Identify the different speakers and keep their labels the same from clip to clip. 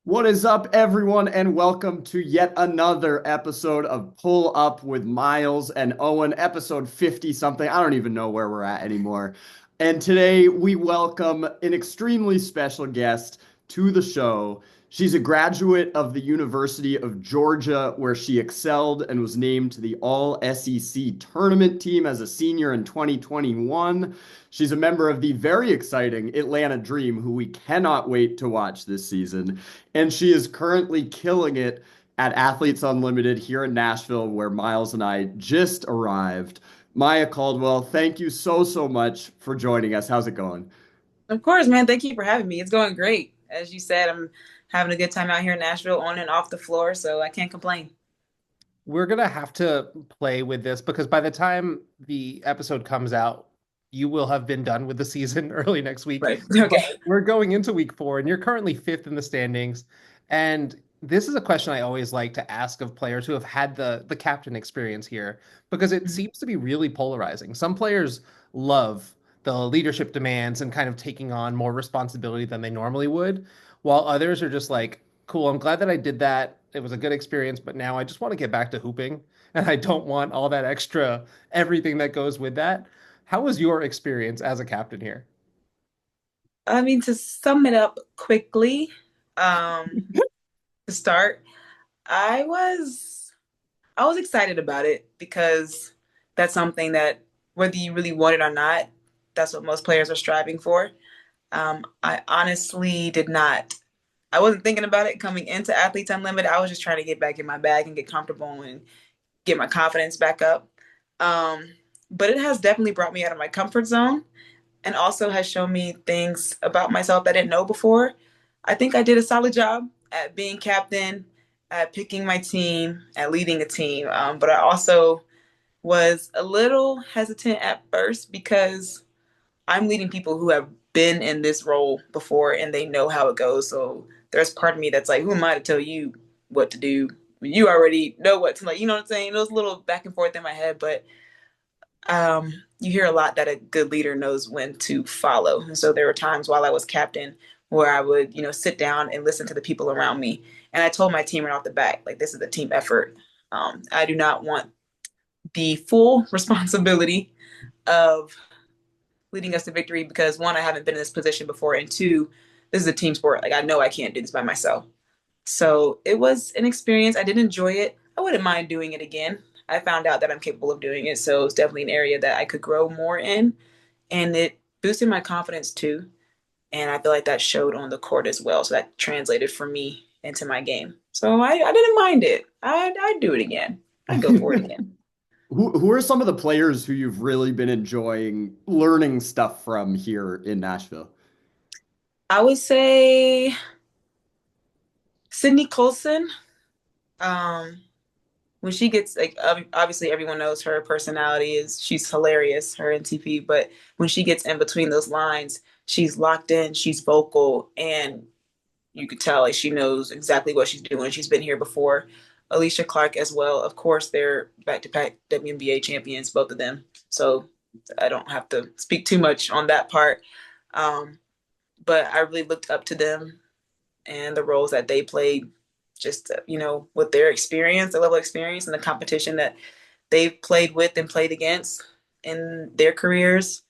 Speaker 1: What is up, everyone, and welcome to yet another episode of Pull Up with Miles and Owen, episode 50 something. I don't even know where we're at anymore. And today we welcome an extremely special guest to the show. She's a graduate of the University of Georgia, where she excelled and was named to the All SEC tournament team as a senior in 2021. She's a member of the very exciting Atlanta Dream, who we cannot wait to watch this season. And she is currently killing it at Athletes Unlimited here in Nashville, where Miles and I just arrived. Maya Caldwell, thank you so much for joining us. How's it going?
Speaker 2: Of course, man. Thank you for having me. It's going great. As you said, I'm having a good time out here in Nashville on and off the floor, so I can't complain.
Speaker 3: We're gonna have to play with this because by the time the episode comes out, you will have been done with the season early next week.
Speaker 2: Right.
Speaker 3: But
Speaker 2: Okay.
Speaker 3: we're going into week four, and you're currently fifth in the standings. And this is a question I always like to ask of players who have had the captain experience here, because it seems to be really polarizing. Some players love the leadership demands and kind of taking on more responsibility than they normally would, while others are just like, cool, I'm glad that I did that. It was a good experience, but now I just want to get back to hooping and I don't want all that extra everything that goes with that. How was your experience as a captain here?
Speaker 2: I mean, to sum it up quickly, um, to start, I was I was excited about it because that's something that whether you really want it or not, that's what most players are striving for. I honestly did not. I wasn't thinking about it coming into Athletes Unlimited. I was just trying to get back in my bag and get comfortable and get my confidence back up. Um, but it has definitely brought me out of my comfort zone and also has shown me things about myself that I didn't know before. I think I did a solid job at being captain, at picking my team, at leading a team. But I also was a little hesitant at first because I'm leading people who have been in this role before and they know how it goes. So there's part of me that's like, who am I to tell you what to do? You already know what to like, you know what I'm saying? It was a little back and forth in my head, but you hear a lot that a good leader knows when to follow. And so there were times while I was captain where I would, sit down and listen to the people around me. And I told my team right off the bat, like, this is a team effort. I do not want the full responsibility of leading us to victory because one, I haven't been in this position before, and two, this is a team sport. Like I know I can't do this by myself. So it was an experience. I did enjoy it. I wouldn't mind doing it again. I found out that I'm capable of doing it. So it's definitely an area that I could grow more in. And it boosted my confidence too. And I feel like that showed on the court as well. So that translated for me into my game. So I didn't mind it. I'd do it again. I'd go for it again.
Speaker 1: Who are some of the players who you've really been enjoying learning stuff from here in Nashville?
Speaker 2: I would say Sydney Colson. Um, when she gets like obviously everyone knows her personality is she's hilarious, her NTP, but when she gets in between those lines, she's locked in, she's vocal, and you could tell like she knows exactly what she's doing. She's been here before. Alicia Clark as well. Of course, they're back-to-back WNBA champions, both of them. So I don't have to speak too much on that part. Um, but I really looked up to them and the roles that they played just with their experience, the level of experience and the competition that they've played with and played against in their careers.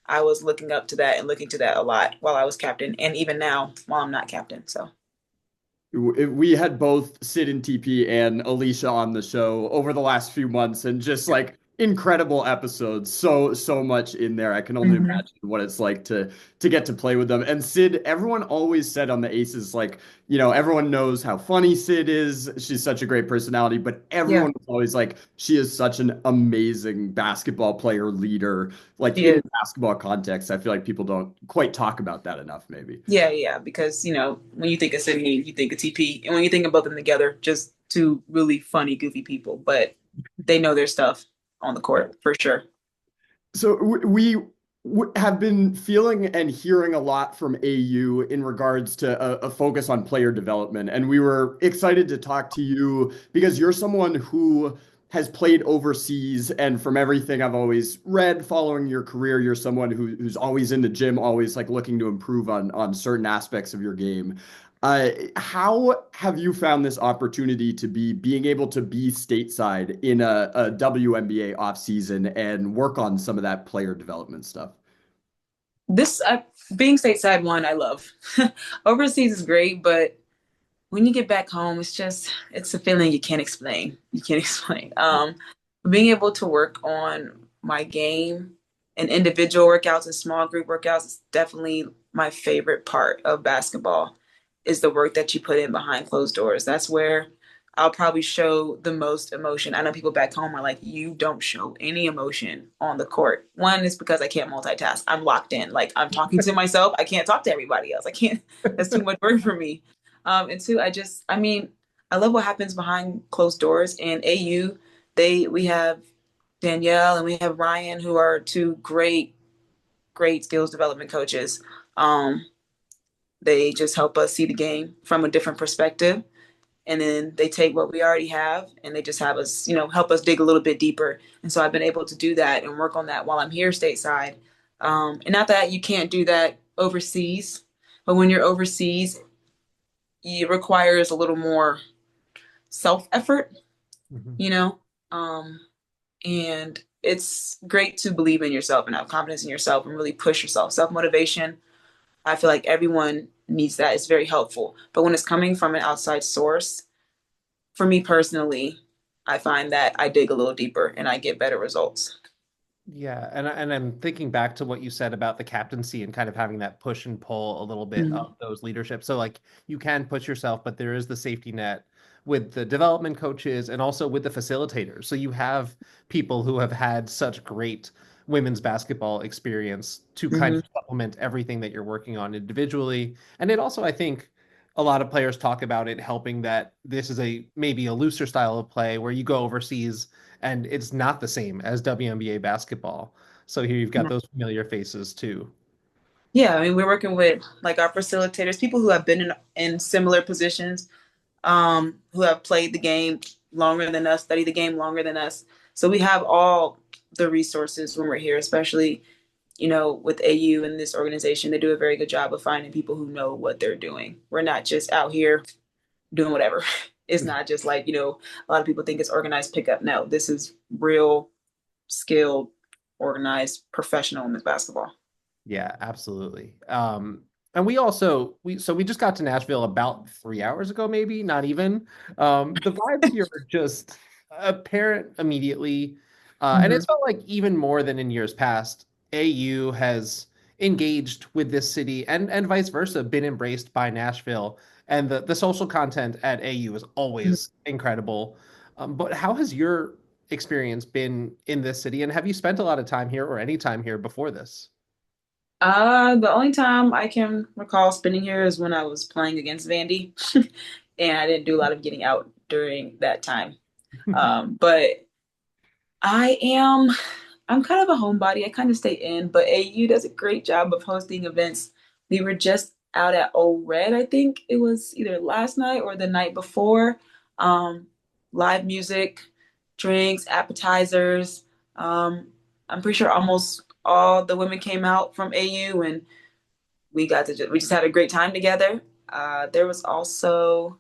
Speaker 2: I was looking up to that and looking to that a lot while I was captain and even now while I'm not captain. So
Speaker 1: We had both Sid and TP and Alicia on the show over the last few months, and just like incredible episodes. So much in there. I can only
Speaker 2: mm-hmm.
Speaker 1: imagine what it's like to get to play with them. And Sid, everyone always said on the Aces, like, everyone knows how funny Sid is. She's such a great personality, but
Speaker 2: Yeah,
Speaker 1: everyone was always like, she is such an amazing basketball player leader. Like
Speaker 2: she
Speaker 1: in
Speaker 2: is.
Speaker 1: basketball context, I feel like people don't quite talk about that enough, maybe.
Speaker 2: Yeah, because when you think of Sydney, you think of TP, and when you think of both of them together, just two really funny, goofy people, but they know their stuff on the court for sure.
Speaker 1: So we have been feeling and hearing a lot from AU in regards to a focus on player development. And we were excited to talk to you because you're someone who has played overseas. And from everything I've always read following your career, you're someone who's always in the gym, always like looking to improve on certain aspects of your game. How have you found this opportunity to be being able to be stateside in a WNBA offseason and work on some of that player development stuff?
Speaker 2: This being stateside, one I love. Overseas is great, but when you get back home, it's a feeling you can't explain. You can't explain. Being able to work on my game and individual workouts and small group workouts is definitely my favorite part of basketball. Is the work that you put in behind closed doors. That's where I'll probably show the most emotion. I know people back home are like, you don't show any emotion on the court. One is because I can't multitask. I'm locked in. Like I'm talking to myself. I can't talk to everybody else. I can't. That's too much work for me. And two, I mean, I love what happens behind closed doors. And AU, we have Danielle and we have Ryan, who are two great skills development coaches. They just help us see the game from a different perspective. And then they take what we already have and they just have us, help us dig a little bit deeper. And so I've been able to do that and work on that while I'm here stateside. And not that you can't do that overseas, but when you're overseas, it requires a little more self effort,
Speaker 3: Mhm.
Speaker 2: you know? Um, and it's great to believe in yourself and have confidence in yourself and really push yourself. Self motivation, I feel like everyone needs that. It's very helpful. But when it's coming from an outside source, for me personally, I find that I dig a little deeper and I get better results.
Speaker 3: Yeah, and I'm thinking back to what you said about the captaincy and kind of having that push and pull a little bit
Speaker 2: Mhm.
Speaker 3: of those leadership. So like you can push yourself, but there is the safety net with the development coaches and also with the facilitators. So you have people who have had such great women's basketball experience to kind
Speaker 2: Mhm.
Speaker 3: of supplement everything that you're working on individually. And it also, I think, a lot of players talk about it helping that this is a maybe a looser style of play where you go overseas and it's not the same as WNBA basketball. So here you've got those familiar faces too.
Speaker 2: Yeah, I mean, we're working with like our facilitators, people who have been in similar positions, who have played the game longer than us, studied the game longer than us. So we have all the resources when we're here, especially, with AU and this organization. They do a very good job of finding people who know what they're doing. We're not just out here doing whatever. It's not just like, a lot of people think it's organized pickup. No, this is real, skilled, organized, professional women's basketball.
Speaker 3: Yeah, absolutely. And we also we just got to Nashville about 3 hours ago, maybe not even. The vibes here are just apparent immediately, and
Speaker 2: Mhm.
Speaker 3: it's felt like even more than in years past. AU has engaged with this city, and vice versa, been embraced by Nashville, and the social content at AU is always incredible. But how has your experience been in this city, and have you spent a lot of time here or any time here before this?
Speaker 2: The only time I can recall spending here is when I was playing against Vandy, and I didn't do a lot of getting out during that time. But I am, I'm kind of a homebody. I kind of stay in, but AU does a great job of hosting events. We were just out at Old Red, I think it was either last night or the night before. Um, Live music, drinks, appetizers. Um, I'm pretty sure almost all the women came out from AU and we just had a great time together. There was also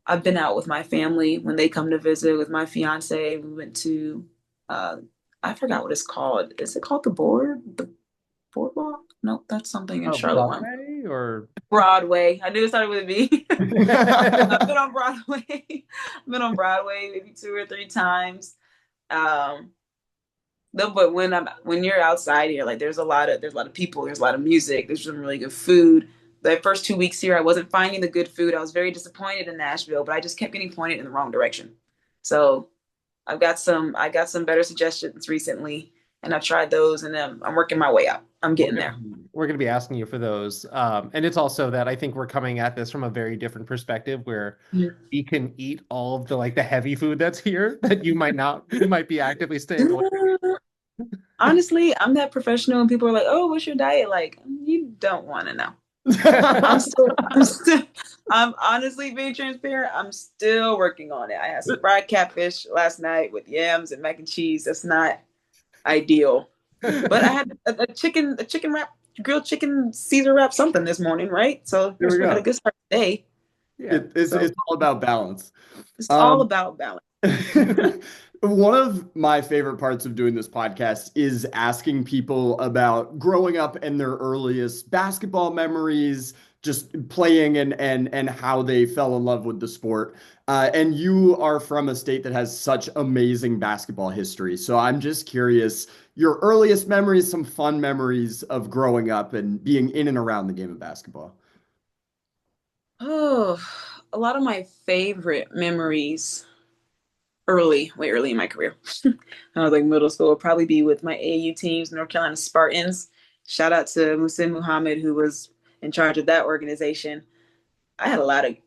Speaker 2: I've been out with my family when they come to visit with my fiance. We went to uh I forgot what it's called. Is it called the boardwalk? No, that's something in
Speaker 3: Oh,
Speaker 2: Charlotte one.
Speaker 3: Broadway or
Speaker 2: Broadway. I knew it started with a B. I've
Speaker 3: yeah,
Speaker 2: been on Broadway. I've been on Broadway maybe two or three times. Um no, but when you're outside here, like there's a lot of people, there's a lot of music, there's some really good food. The first 2 weeks here, I wasn't finding the good food. I was very disappointed in Nashville, but I just kept getting pointed in the wrong direction. So I got some better suggestions recently, and I've tried those, and I'm working my way up. I'm
Speaker 3: we're
Speaker 2: getting
Speaker 3: gonna
Speaker 2: there.
Speaker 3: be we're gonna be asking you for those. And it's also that I think we're coming at this from a very different perspective where we can eat all of the like the heavy food that's here that you might be actively staying away.
Speaker 2: Honestly, I'm that professional, and people are like, "Oh, what's your diet like?" You don't want to know. I'm honestly being transparent. I'm still working on it. I had some fried catfish last night with yams and mac and cheese. That's not ideal. But I had a chicken wrap. grilled chicken Caesar wrap something this morning, right? So
Speaker 1: There we
Speaker 2: we had a
Speaker 1: go.
Speaker 2: good start today.
Speaker 3: Yeah.
Speaker 2: So
Speaker 1: It's all about balance.
Speaker 2: it's all
Speaker 1: Um,
Speaker 2: about balance.
Speaker 1: One of my favorite parts of doing this podcast is asking people about growing up and their earliest basketball memories, just playing and how they fell in love with the sport. And you are from a state that has such amazing basketball history. So I'm just curious, your earliest memories, some fun memories of growing up and being in and around the game of basketball.
Speaker 2: Oh, a lot of my favorite memories way early in my career. I was like middle school, would probably be with my AAU teams, North Carolina Spartans. Shout out to Musin Muhammad, who was in charge of that organization. I had a lot of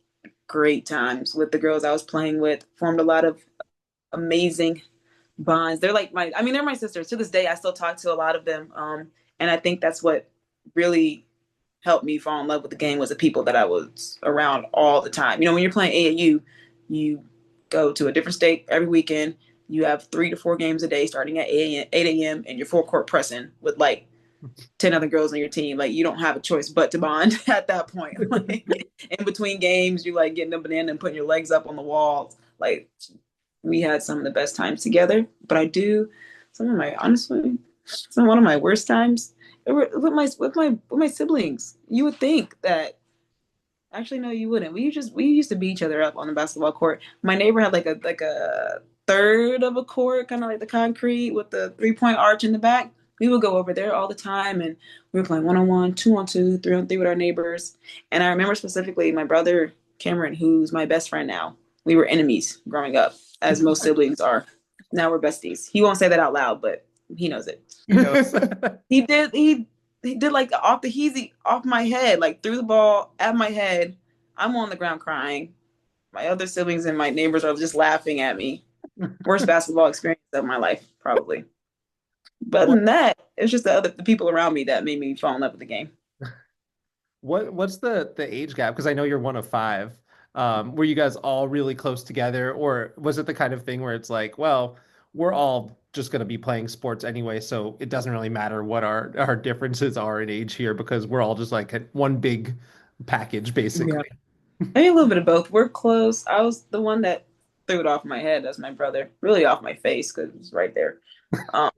Speaker 2: great times with the girls I was playing with, formed a lot of amazing bonds. They're like my, I mean, they're my sisters. To this day, I still talk to a lot of them. And I think that's what really helped me fall in love with the game was the people that I was around all the time. You know, when you're playing AAU, you go to a different state every weekend. You have 3 to 4 games a day starting at 8 a.m. and you're full court pressing with like 10 other girls on your team. Like you don't have a choice but to bond at that point. Like in between games, you like getting a banana and putting your legs up on the walls. Like we had some of the best times together. But I do some of my honestly some one of my worst times with my siblings. You would think that actually no, you wouldn't. We used to beat each other up on the basketball court. My neighbor had like a third of a court, kind of like the concrete with the 3 point arch in the back. We would go over there all the time and we were playing 1-on-1, 2-on-2, 3-on-3 with our neighbors. And I remember specifically my brother Cameron, who's my best friend now. We were enemies growing up, as most siblings are. Now we're besties. He won't say that out loud, but he knows it.
Speaker 3: He knows.
Speaker 2: He did like off the heezy off my head, like threw the ball at my head. I'm on the ground crying. My other siblings and my neighbors are just laughing at me. Worst basketball experience of my life, probably. But other
Speaker 3: What
Speaker 2: than that, it's just the people around me that made me fall in love with the game.
Speaker 3: what's the age gap? Because I know you're one of five. Were you guys all really close together, or was it the kind of thing where it's like, well, we're all just going to be playing sports anyway, so it doesn't really matter what our differences are in age here because we're all just like one big package,
Speaker 2: Yeah.
Speaker 3: basically.
Speaker 2: Maybe a little bit of both. We're close. I was the one that threw it off my head. That's my brother. Really off my face because it was right there. Um,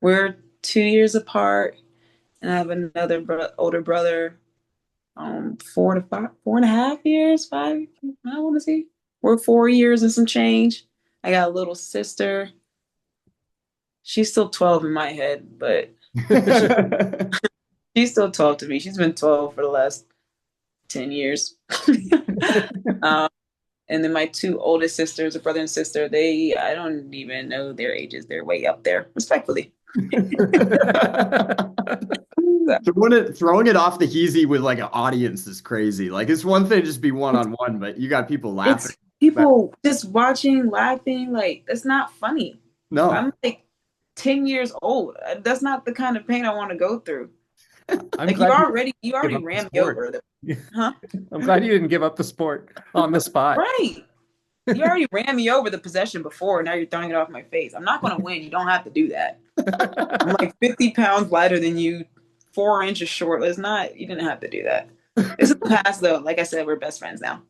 Speaker 2: we're 2 years apart, and I have another older brother 4.5 years, five. I want to see. We're 4 years and some change. I got a little sister. She's still 12 in my head, but she, she's still 12 to me. She's been 12 for the last 10 years. um, and then my two oldest sisters, a brother and sister, I don't even know their ages. They're way up there, respectfully. So,
Speaker 1: Throwing it off the heezy with like an audience is crazy. Like it's one thing to just be one on one, but you got people laughing.
Speaker 2: it's people just watching, laughing. Like, it's not funny.
Speaker 1: No.
Speaker 2: I'm like 10 years old. That's not the kind of pain I want to go through.
Speaker 3: I'm
Speaker 2: Like
Speaker 3: glad you
Speaker 2: you
Speaker 3: give
Speaker 2: already
Speaker 3: up the
Speaker 2: ran me
Speaker 3: sport.
Speaker 2: over. Huh?
Speaker 3: I'm glad you didn't give up the sport on the spot.
Speaker 2: Right. You already ran me over the possession before. Now you're throwing it off my face. I'm not going to win. You don't have to do that. I'm like 50 pounds lighter than you, 4 inches short. Let's not, you didn't have to do that. This is the past though. Like I said, we're best friends now.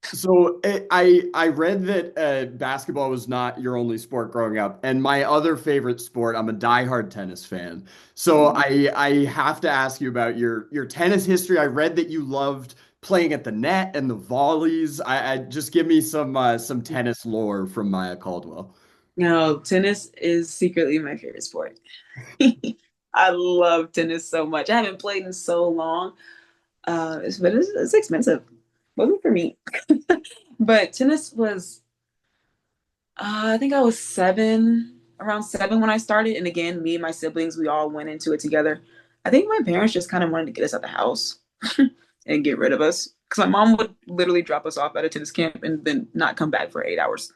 Speaker 1: So I read that basketball was not your only sport growing up, and my other favorite sport, I'm a diehard tennis fan. So I have to ask you about your tennis history. I read that you loved playing at the net and the volleys. I just give me some tennis lore from Maya Caldwell.
Speaker 2: No, tennis is secretly my favorite sport. I love tennis so much. I haven't played in so long. But it's expensive. Wasn't for me. But tennis was, I think I was around 7 when I started. And again, me and my siblings, we all went into it together. I think my parents just kind of wanted to get us out the house and get rid of us. Because my mom would literally drop us off at a tennis camp and then not come back for 8 hours.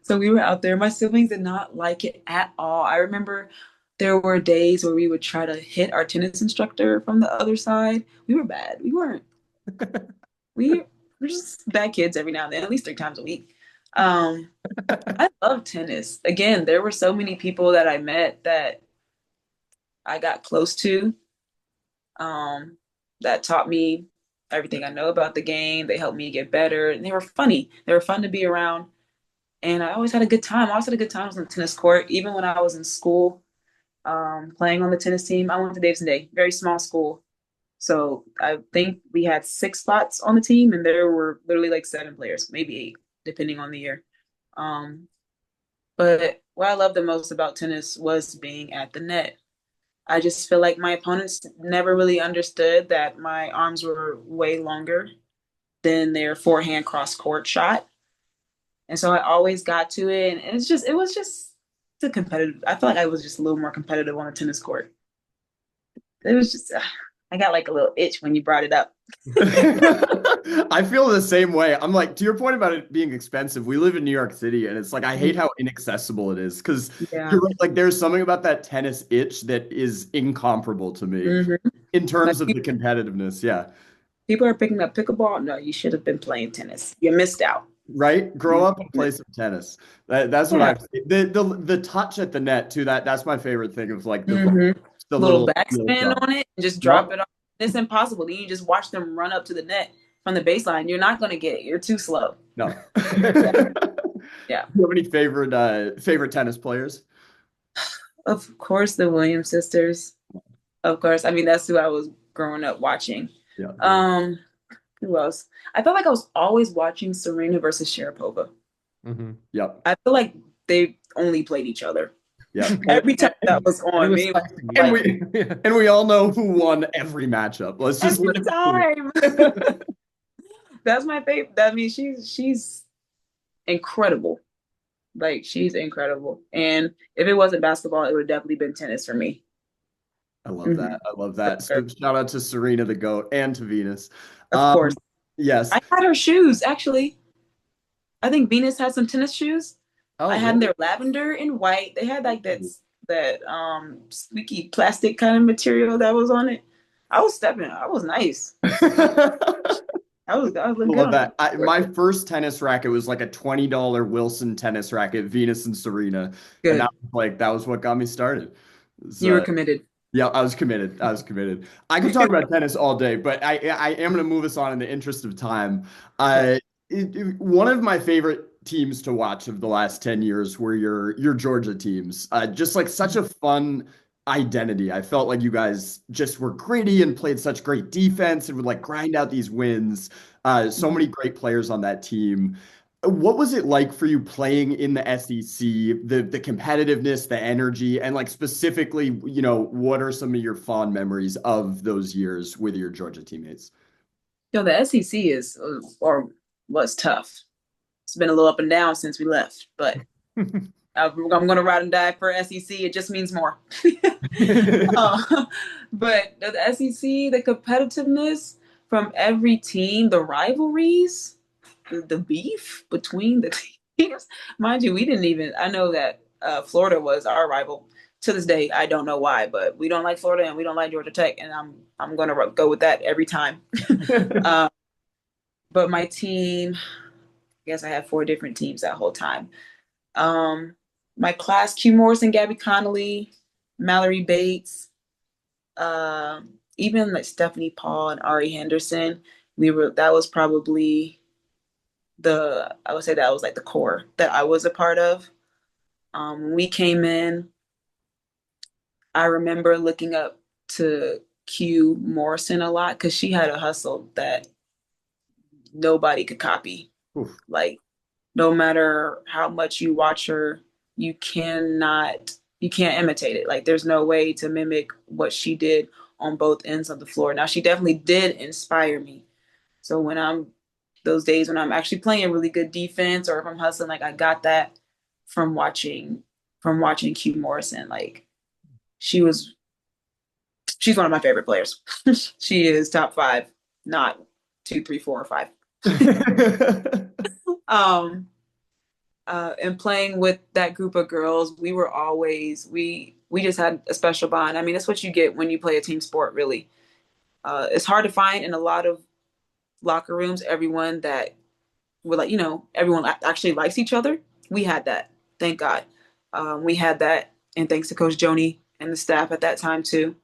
Speaker 2: So we were out there. My siblings did not like it at all. I remember there were days where we would try to hit our tennis instructor from the other side. We were bad. We weren't. We were just bad kids every now and then, at least 3 times a week. Um, I love tennis. Again, there were so many people that I met that I got close to, um, that taught me everything I know about the game. They helped me get better, and they were funny. They were fun to be around, and I always had a good time. I always had a good time on the tennis court, even when I was in school, playing on the tennis team. I went to Davidson Day, very small school. So I think we had 6 spots on the team, and there were literally like 7 players, maybe 8, depending on the year. Um, but what I loved the most about tennis was being at the net. I just feel like my opponents never really understood that my arms were way longer than their forehand cross court shot. And so I always got to it. And it was just the competitive. I feel like I was just a little more competitive on the tennis court. It was just, I got like a little itch when you brought it up.
Speaker 1: I feel the same way. I'm like, to your point about it being expensive, we live in New York City, and it's like I hate how inaccessible it is because
Speaker 2: Yeah.
Speaker 1: you're right, like there's something about that tennis itch that is incomparable to me
Speaker 2: Mm-hmm.
Speaker 1: in
Speaker 2: Like
Speaker 1: terms of the competitiveness. Yeah.
Speaker 2: people are picking up pickleball. No, you should have been playing tennis. You missed out.
Speaker 1: Right? Grow up and play some tennis. That's what
Speaker 2: Yeah.
Speaker 1: I've seen. The touch at the net too, that's my favorite thing of like
Speaker 2: Mm-hmm.
Speaker 1: the
Speaker 2: Little
Speaker 1: little heel
Speaker 2: backspin
Speaker 1: drop.
Speaker 2: on it and just
Speaker 1: Yep.
Speaker 2: drop it off. It's impossible. Then you just watch them run up to the net from the baseline. You're not going to get it. You're too slow.
Speaker 1: No.
Speaker 2: Yeah. Yeah.
Speaker 1: Do you have any favorite tennis players?
Speaker 2: Of course, the Williams sisters. Of course. I mean, that's who I was growing up watching.
Speaker 1: Yeah.
Speaker 2: Um, who else? I felt like I was always watching Serena versus Sharapova.
Speaker 3: Hmm.
Speaker 1: Yep.
Speaker 2: I feel like they only played each other.
Speaker 1: Yep.
Speaker 2: Every time that was
Speaker 3: It
Speaker 2: on,
Speaker 3: was
Speaker 2: me,
Speaker 3: spicy.
Speaker 1: And
Speaker 2: like,
Speaker 1: we and we all know who won every matchup. Let's just
Speaker 2: every
Speaker 1: let it
Speaker 2: time.
Speaker 1: clear.
Speaker 2: That's my favorite. I mean, she's incredible. Like she's incredible. And if it wasn't basketball, it would have definitely been tennis for me.
Speaker 1: I love
Speaker 2: Mhm.
Speaker 1: that. I love that.
Speaker 2: For
Speaker 1: So shout out to Serena the GOAT and to Venus.
Speaker 2: Of course.
Speaker 1: Yes.
Speaker 2: I had her shoes, actually. I think Venus had some tennis shoes.
Speaker 3: Oh,
Speaker 2: I had
Speaker 3: really?
Speaker 2: their lavender and white. They had like that squeaky plastic kind of material that was on it. I was stepping. I was nice. I was looking good
Speaker 1: Love
Speaker 2: on
Speaker 1: that.
Speaker 2: it.
Speaker 1: My first tennis racket was like a $20 Wilson tennis racket, Venus and Serena. And
Speaker 2: Good.
Speaker 1: that was what got me started.
Speaker 2: You were
Speaker 1: So
Speaker 2: committed.
Speaker 1: yeah, I was committed. I was committed. I could talk about tennis all day, but I am going to move us on in the interest of time.
Speaker 2: Okay.
Speaker 1: One of my favorite teams to watch of the last 10 years were your Georgia teams. Just like such a fun identity. I felt like you guys just were gritty and played such great defense and would like grind out these wins. So many great players on that team. What was it like for you playing in the SEC, the competitiveness, the energy, and like specifically, what are some of your fond memories of those years with your Georgia teammates?
Speaker 2: Yo, the SEC is or was tough. It's been a little up and down since we left, but I'm going to ride and die for SEC. It just means more. But the SEC, the competitiveness from every team, the rivalries, the beef between the teams. Mind you, we didn't even, I know that Florida was our rival. To this day, I don't know why, but we don't like Florida and we don't like Georgia Tech, and I'm going to go with that every time. uh, but my team, I guess I had 4 different teams that whole time. Um, my class, Q Morrison, Gabby Connolly, Mallory Bates, even like Stephanie Paul and Ari Henderson. That was probably I would say that was like the core that I was a part of. When we came in, I remember looking up to Q Morrison a lot because she had a hustle that nobody could copy.
Speaker 1: Oof.
Speaker 2: Like no matter how much you watch her, you can't imitate it. Like there's no way to mimic what she did on both ends of the floor. Now she definitely did inspire me. So when I'm those days when I'm actually playing really good defense or if I'm hustling, like I got that from watching Q Morrison. Like she was she's one of my favorite players. She is top 5, not 2, 3, 4, or 5. um and playing with that group of girls, we just had a special bond. I mean, that's what you get when you play a team sport, really. It's hard to find in a lot of locker rooms everyone that would like, everyone actually likes each other. We had that, thank God. We had that, and thanks to Coach Joni and the staff at that time too.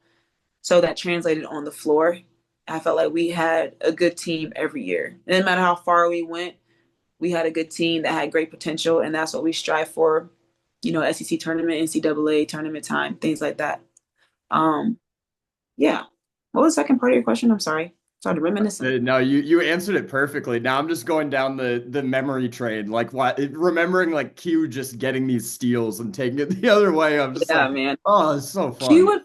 Speaker 2: So that translated on the floor. I felt like we had a good team every year. It didn't matter how far we went, we had a good team that had great potential, and that's what we strive for. SEC tournament, NCAA tournament time, things like that. Um, yeah. What was the second part of your question? I'm sorry. Started reminiscing.
Speaker 1: No, you answered it perfectly. Now I'm just going down the memory train, like what remembering like Q just getting these steals and taking it the other way. I'm just
Speaker 2: Yeah,
Speaker 1: like,
Speaker 2: man.
Speaker 1: oh, it's so
Speaker 2: Q
Speaker 1: fun.
Speaker 2: would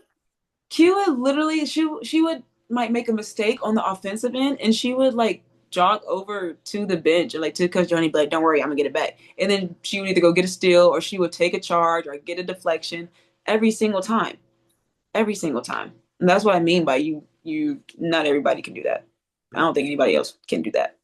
Speaker 2: Q would literally she would might make a mistake on the offensive end, and she would like jog over to the bench and like to Coach Johnny, be like, "Don't worry, I'm gonna get it back." And then she would either go get a steal or she would take a charge or get a deflection every single time, every single time. And that's what I mean by you. Not everybody can do that. I don't think anybody else can do that.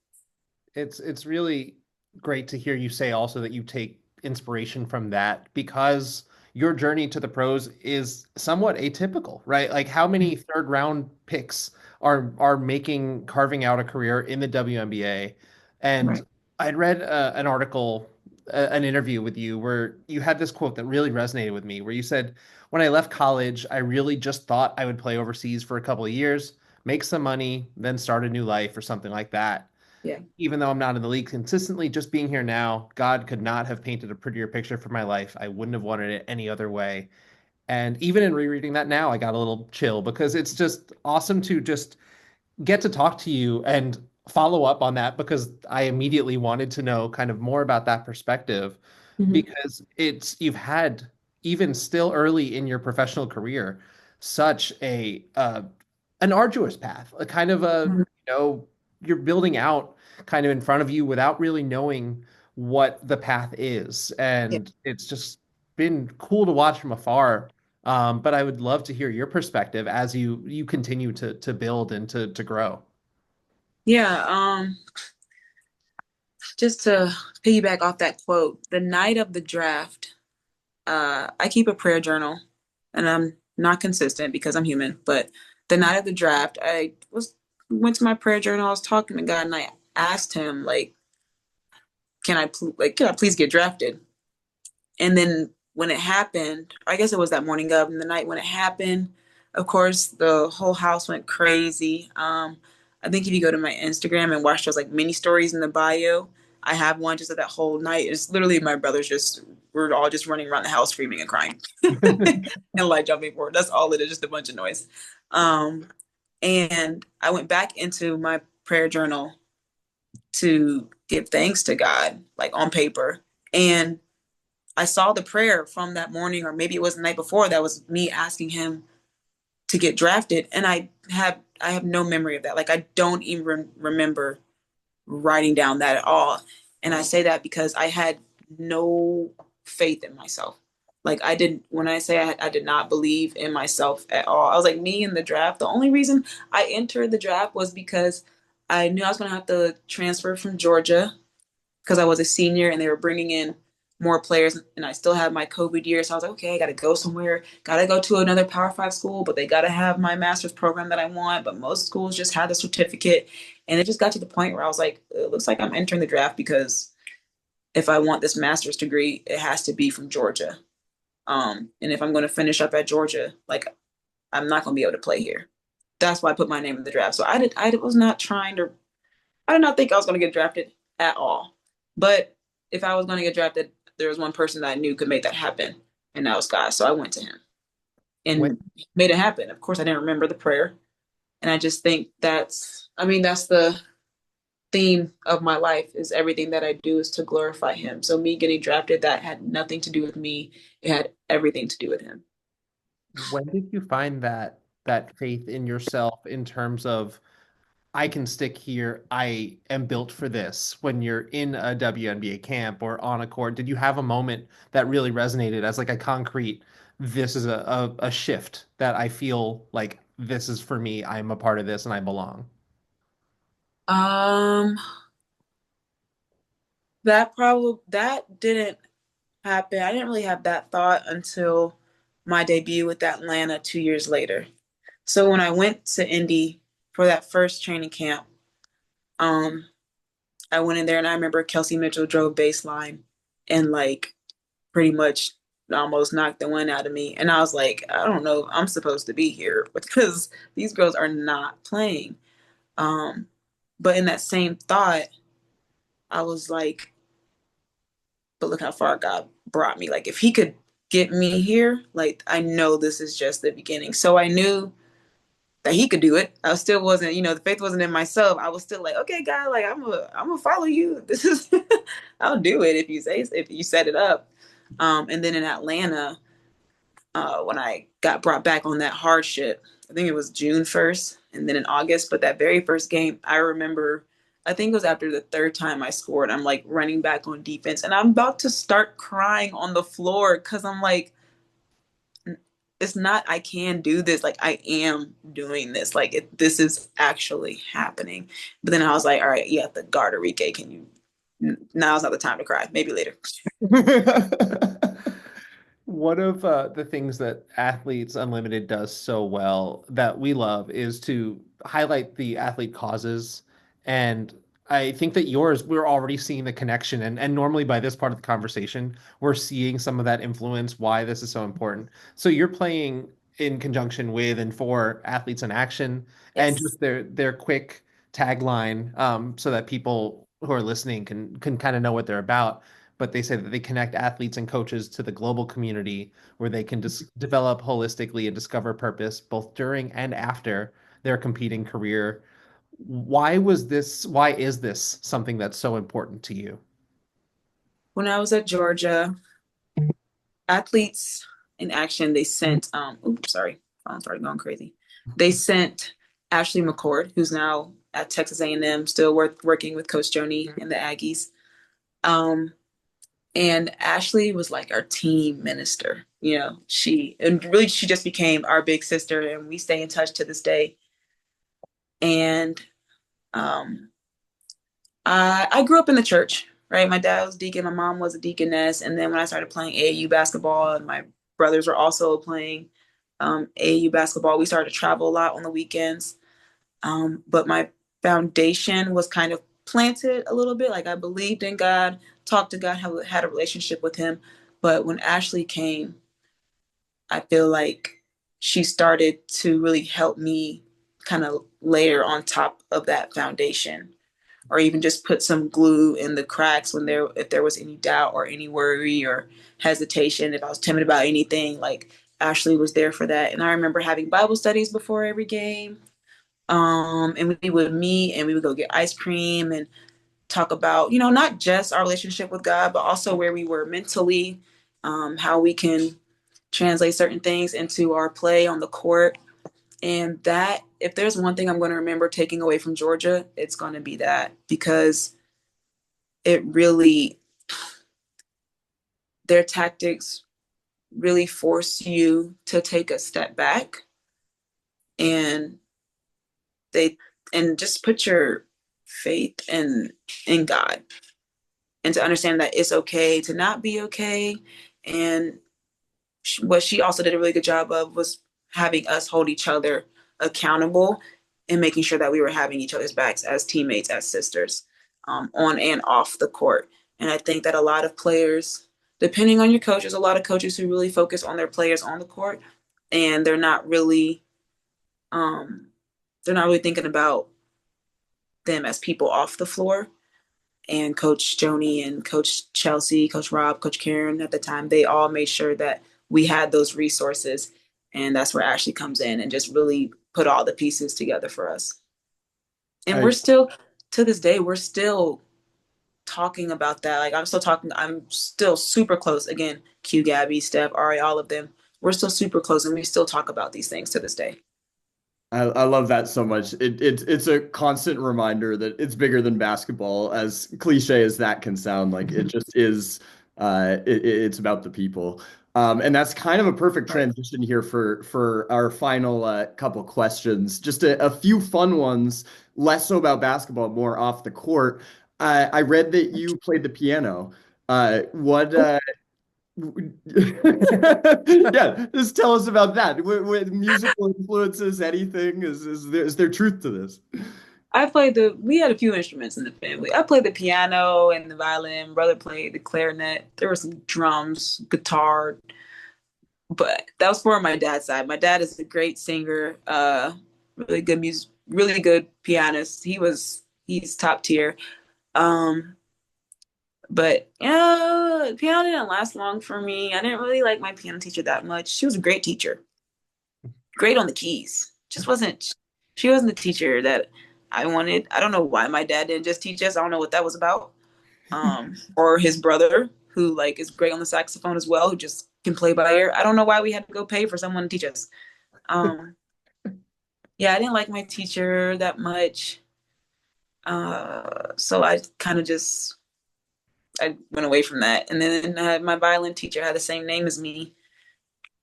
Speaker 3: It's really great to hear you say also that you take inspiration from that because your journey to the pros is somewhat atypical, right? Like how many third round picks are making carving out a career in the WNBA? And
Speaker 2: Right.
Speaker 3: I'd read an article, an interview with you where you had this quote that really resonated with me, where you said, "When I left college, I really just thought I would play overseas for a couple of years, make some money, then start a new life or something like that."
Speaker 2: Yeah.
Speaker 3: Even though I'm not in the league consistently, just being here now, God could not have painted a prettier picture for my life. I wouldn't have wanted it any other way. And even in rereading that now, I got a little chill because it's just awesome to just get to talk to you and follow up on that because I immediately wanted to know kind of more about that perspective
Speaker 2: Hmm.
Speaker 3: because you've had even still early in your professional career such a an arduous path, a kind of you're building out kind of in front of you without really knowing what the path is.
Speaker 2: Yeah.
Speaker 3: And it's just been cool to watch from afar. But I would love to hear your perspective as you continue to build and to grow.
Speaker 2: Yeah. Just to piggyback off that quote, the night of the draft, I keep a prayer journal, and I'm not consistent because I'm human. But the night of the draft, I was went to my prayer journal. I was talking to God, and I asked Him, like, can I please get drafted? And then when it happened, I guess it was that morning of, and the night when it happened, of course, the whole house went crazy. I think if you go to my Instagram and watch those like mini stories in the bio, I have one just of that whole night. It's literally my brothers just we're all just running around the house screaming and crying and like jumping forward. That's all it is, just a bunch of noise. Um, and I went back into my prayer journal to give thanks to God, like on paper. And I saw the prayer from that morning, or maybe it was the night before, that was me asking him to get drafted. And I have no memory of that. Like I don't even remember writing down that at all. And I say that because I had no faith in myself. Like I didn't, when I say I did not believe in myself at all. I was like, me in the draft. The only reason I entered the draft was because I knew I was going to have to transfer from Georgia because I was a senior and they were bringing in more players, and I still had my COVID year. So I was like, okay, I got to go somewhere, got to go to another Power Five school, but they got to have my master's program that I want. But most schools just had the certificate. And it just got to the point where I was like, it looks like I'm entering the draft because if I want this master's degree, it has to be from Georgia. And if I'm going to finish up at Georgia, like I'm not going to be able to play here. That's why I put my name in the draft. So I was not trying to, I did not think I was going to get drafted at all. But if I was going to get drafted, there was one person that I knew could make that happen, and that was God. So I went to him
Speaker 3: When
Speaker 2: and made it happen. Of course, I didn't remember the prayer. And I just think that's the theme of my life is everything that I do is to glorify him. So me getting drafted, that had nothing to do with me. It had everything to do with him.
Speaker 3: when did you find that faith in yourself in terms of I can stick here. I am built for this. When you're in a WNBA camp or on a court, did you have a moment that really resonated as like a concrete, this is a shift that I feel like this is for me. I'm a part of this and I belong.
Speaker 2: Um, that didn't happen. I didn't really have that thought until my debut with Atlanta 2 years later. So when I went to Indy for that first training camp, um, I went in there and I remember Kelsey Mitchell drove baseline and like pretty much almost knocked the wind out of me. And I was like, I don't know if I'm supposed to be here because these girls are not playing. Um, but in that same thought, I was like, but look how far God brought me. Like, if He could get me here, like, I know this is just the beginning. So I knew that He could do it. I still wasn't, the faith wasn't in myself. I was still like, okay, God, like, I'm gonna follow you. This is, I'll do it if you set it up. And then in Atlanta, when I got brought back on that hardship. I think it was June 1st and then in August. But that very first game, I remember, I think it was after the third time I scored. I'm like running back on defense and I'm about to start crying on the floor because I'm like, it's not, I can do this. Like, I am doing this. Like, this is actually happening. But then I was like, all right, you have to guard Enrique. Can you? Now's not the time to cry. Maybe later.
Speaker 3: One of the things that Athletes Unlimited does so well that we love is to highlight the athlete causes. And I think that yours, we're already seeing the connection. And normally by this part of the conversation, we're seeing some of that influence, why this is so important. So you're playing in conjunction with and for Athletes in Action and
Speaker 2: Yes.
Speaker 3: just their quick tagline, so that people who are listening can kind of know what they're about, but they say that they connect athletes and coaches to the global community where they can develop holistically and discover purpose both during and after their competing career. Why is this something that's so important to you?
Speaker 2: When I was at Georgia, Athletes in Action, they sent oops, sorry, phone started going crazy. They sent Ashley McCord, who's now at Texas A&M, still working with Coach Joni and the Aggies. Um, and Ashley was like our team minister. She just became our big sister, and we stay in touch to this day. And um, I grew up in the church, right? My dad was a deacon, my mom was a deaconess, and then when I started playing AAU basketball, and my brothers were also playing AAU basketball, we started to travel a lot on the weekends. But my foundation was kind of planted a little bit. Like, I believed in God, talked to God, had a relationship with Him. But when Ashley came, I feel like she started to really help me kind of layer on top of that foundation, or even just put some glue in the cracks if there was any doubt or any worry or hesitation, if I was timid about anything. Like, Ashley was there for that. And I remember having Bible studies before every game. And we would meet and we would go get ice cream and talk about, not just our relationship with God, but also where we were mentally, how we can translate certain things into our play on the court. And that, if there's one thing I'm going to remember taking away from Georgia, it's going to be that, because it really, their tactics really force you to take a step back and they, and just put your faith in God, and to understand that it's okay to not be okay. And what she also did a really good job of was having us hold each other accountable and making sure that we were having each other's backs as teammates, as sisters, on and off the court. And I think that a lot of players, depending on your coach, there's a lot of coaches who really focus on their players on the court, and um, they're not really thinking about them as people off the floor. And Coach Joni and Coach Chelsea, Coach Rob, Coach Karen at the time, they all made sure that we had those resources. And that's where Ashley comes in and just really put all the pieces together for us. And
Speaker 1: I
Speaker 2: we're still, to this day, we're still talking about that. Like, I'm still super close. Again, Q, Gabby, Steph, Ari, all of them. We're still super close and we still talk about these things to this day.
Speaker 1: I love that so much. It's a constant reminder that it's bigger than basketball, as cliche as that can sound. Like, it just is. It's about the people, and that's kind of a perfect
Speaker 2: Right.
Speaker 1: transition here for our final couple questions. Just a few fun ones, less so about basketball, more off the court. I read that you played the piano. What Yeah, just tell us about that. With musical influences, anything is there truth to this?
Speaker 2: we had a few instruments in the family. I played the piano and the violin. Brother played the clarinet. There were some drums, guitar, but that was for my dad's side. My dad is a great singer, really good music, really good pianist. He's top tier. Um, but yeah, piano didn't last long for me. I didn't really like my piano teacher that much. She was a great teacher, great on the keys. Just wasn't she wasn't the teacher that I wanted. I don't know why my dad didn't just teach us. I don't know what that was about. Or his brother, who like is great on the saxophone as well, who just can play by ear. I don't know why we had to go pay for someone to teach us. Um, yeah, I didn't like my teacher that much. So I kind of just I went away from that. And then my violin teacher had the same name as me,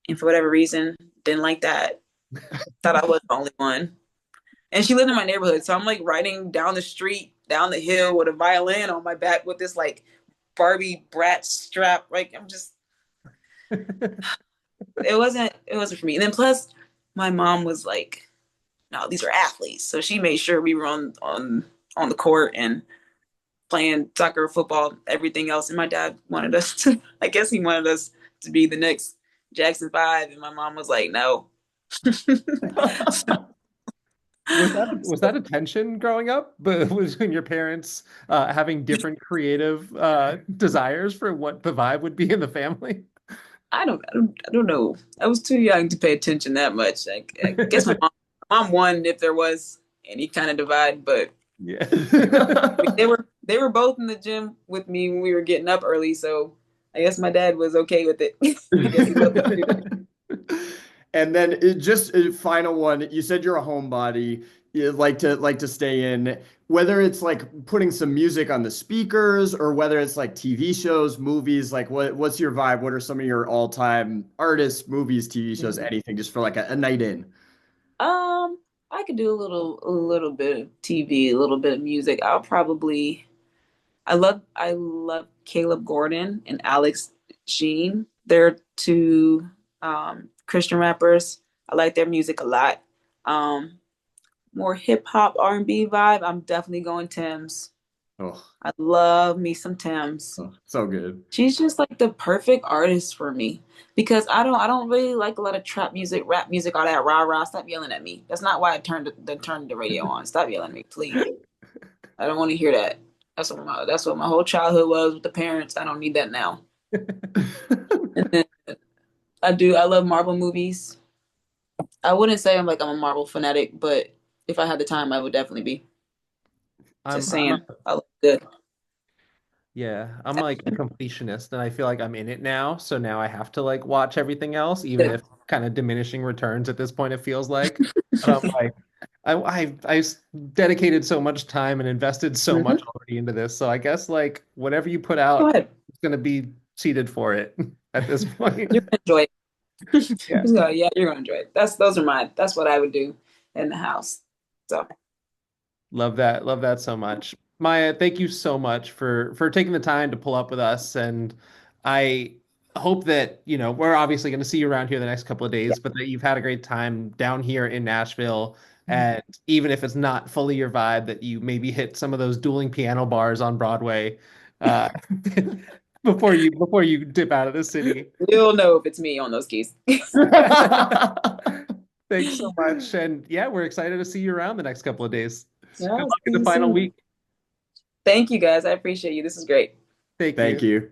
Speaker 2: and for whatever reason, didn't like that. Thought I was the only one. And she lived in my neighborhood, so I'm like riding down the street, down the hill with a violin on my back with this like Barbie brat strap. Like I'm just, it wasn't for me. And then plus, my mom was like, "No, these are athletes," so she made sure we were on the court and playing soccer, football, everything else. And my dad wanted us to, I guess he wanted us to be the next Jackson 5. And my mom was like, no.
Speaker 3: Was that a tension growing up? But was when your parents having different creative desires for what the vibe would be in the family?
Speaker 2: I don't know. I was too young to pay attention that much. I guess my mom won if there was any kind of divide, but
Speaker 3: Yeah.
Speaker 2: I mean, they were both in the gym with me when we were getting up early, so I guess my dad was okay with it. I guess he loved it too.
Speaker 1: And then just a final one. You said you're a homebody. You like to stay in, whether it's like putting some music on the speakers or whether it's like TV shows, movies. Like what's your vibe? What are some of your all-time artists, movies, TV shows, anything, just for like a night in?
Speaker 2: Um, I could do a little bit of TV, a little bit of music. I love Caleb Gordon and Alex Sheen. They're two Christian rappers. I like their music a lot. Um, More hip hop R&B vibe. I'm definitely going Tim's.
Speaker 1: Oh,
Speaker 2: I love me some Tim's.
Speaker 1: oh, so good.
Speaker 2: She's just like the perfect artist for me because I don't really like a lot of trap music, rap music, all that rah rah. Stop yelling at me. That's not why I turned the radio on. Stop yelling at me, please. I don't want to hear that. That's what my whole childhood was with the parents. I don't need that now. And then I love Marvel movies. I wouldn't say I'm a Marvel fanatic, but if I had the time, I would definitely be.
Speaker 3: I'm
Speaker 2: Just
Speaker 3: I'm
Speaker 2: saying,
Speaker 3: a,
Speaker 2: I look good.
Speaker 3: yeah, I'm like a completionist and I feel like I'm in it now, so now I have to like watch everything else, even if kind of diminishing returns at this point it feels like. But I'm like I dedicated so much time and invested so much
Speaker 2: Mhm.
Speaker 3: already into this. So I guess like whatever you put
Speaker 2: Go
Speaker 3: out,
Speaker 2: ahead.
Speaker 3: it's gonna be seated for it at this point.
Speaker 2: You're gonna enjoy it.
Speaker 3: Yeah.
Speaker 2: So yeah, you're gonna enjoy it. That's what I would do in the house. So
Speaker 3: Love that. Love that so much. Maya, thank you so much for taking the time to pull up with us. And I hope that, we're obviously going to see you around here the next couple of
Speaker 2: yeah.
Speaker 3: days, but that you've had a great time down here in Nashville.
Speaker 2: Mhm.
Speaker 3: And even if it's not fully your vibe, that you maybe hit some of those dueling piano bars on Broadway uh, before you dip out of the city.
Speaker 2: You'll know if it's me on those keys.
Speaker 3: Thanks so much. And yeah, we're excited to see you around the next couple of days. Good
Speaker 2: Yeah,
Speaker 3: luck in
Speaker 2: see
Speaker 3: the
Speaker 2: you
Speaker 3: final
Speaker 2: soon.
Speaker 3: week.
Speaker 2: Thank you guys. I appreciate you. This is great.
Speaker 3: Thank
Speaker 1: Thank
Speaker 3: you.
Speaker 1: you.